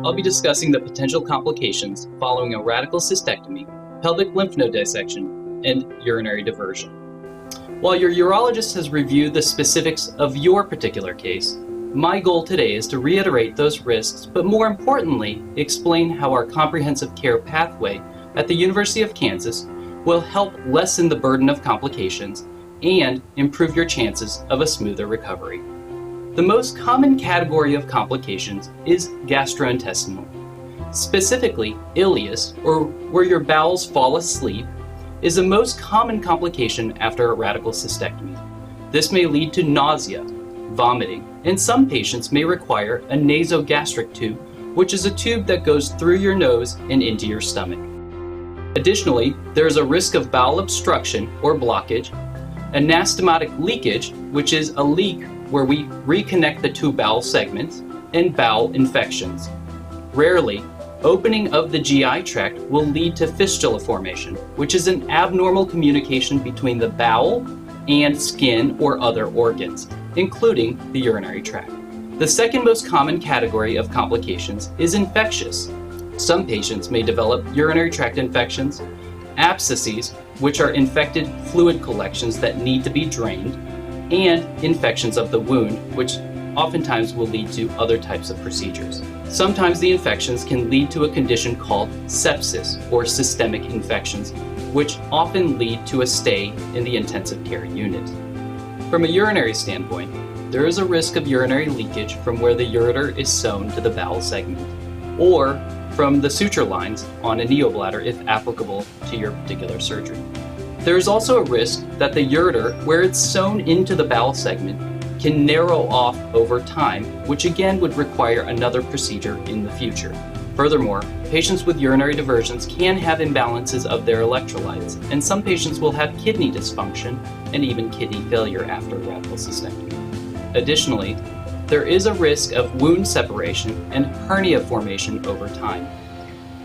I'll be discussing the potential complications following a radical cystectomy, pelvic lymph node dissection, and urinary diversion. While your urologist has reviewed the specifics of your particular case, my goal today is to reiterate those risks, but more importantly, explain how our comprehensive care pathway at the University of Kansas will help lessen the burden of complications and improve your chances of a smoother recovery. The most common category of complications is gastrointestinal. Specifically, ileus, or where your bowels fall asleep, is the most common complication after a radical cystectomy. This may lead to nausea, vomiting, and some patients may require a nasogastric tube, which is a tube that goes through your nose and into your stomach. Additionally, there is a risk of bowel obstruction or blockage, anastomotic leakage, which is a leak where we reconnect the two bowel segments, and bowel infections. Rarely, opening of the GI tract will lead to fistula formation, which is an abnormal communication between the bowel and skin or other organs, including the urinary tract. The second most common category of complications is infectious. Some patients may develop urinary tract infections, abscesses, which are infected fluid collections that need to be drained, and infections of the wound, which oftentimes will lead to other types of procedures. Sometimes the infections can lead to a condition called sepsis or systemic infections, which often lead to a stay in the intensive care unit. From a urinary standpoint, there is a risk of urinary leakage from where the ureter is sewn to the bowel segment, or from the suture lines on a neobladder if applicable to your particular surgery. There is also a risk that the ureter, where it's sewn into the bowel segment, can narrow off over time, which again would require another procedure in the future. Furthermore, patients with urinary diversions can have imbalances of their electrolytes, and some patients will have kidney dysfunction and even kidney failure after radical cystectomy. Additionally, there is a risk of wound separation and hernia formation over time.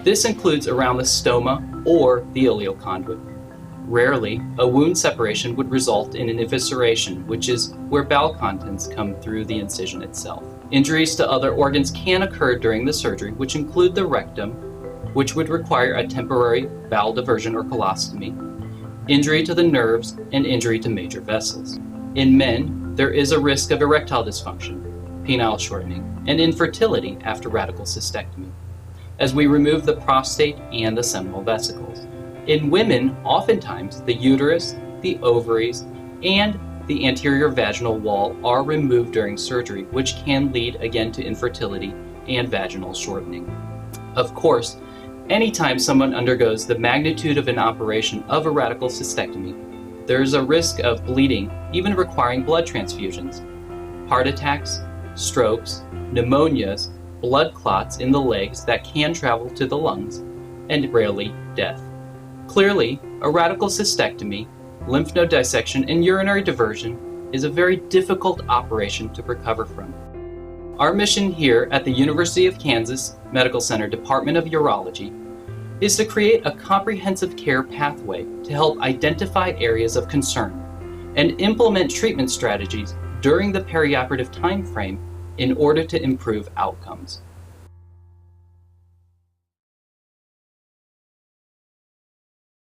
This includes around the stoma or the ileoconduit. Rarely, a wound separation would result in an evisceration, which is where bowel contents come through the incision itself. Injuries to other organs can occur during the surgery, which include the rectum, which would require a temporary bowel diversion or colostomy, injury to the nerves, and injury to major vessels. In men, there is a risk of erectile dysfunction, penile shortening, and infertility after radical cystectomy, as we remove the prostate and the seminal vesicles. In women, oftentimes the uterus, the ovaries, and the anterior vaginal wall are removed during surgery, which can lead again to infertility and vaginal shortening. Of course, anytime someone undergoes the magnitude of an operation of a radical cystectomy, there is a risk of bleeding, even requiring blood transfusions, heart attacks, strokes, pneumonias, blood clots in the legs that can travel to the lungs, and rarely death. Clearly, a radical cystectomy, lymph node dissection, and urinary diversion is a very difficult operation to recover from. Our mission here at the University of Kansas Medical Center Department of Urology is to create a comprehensive care pathway to help identify areas of concern and implement treatment strategies during the perioperative time frame in order to improve outcomes.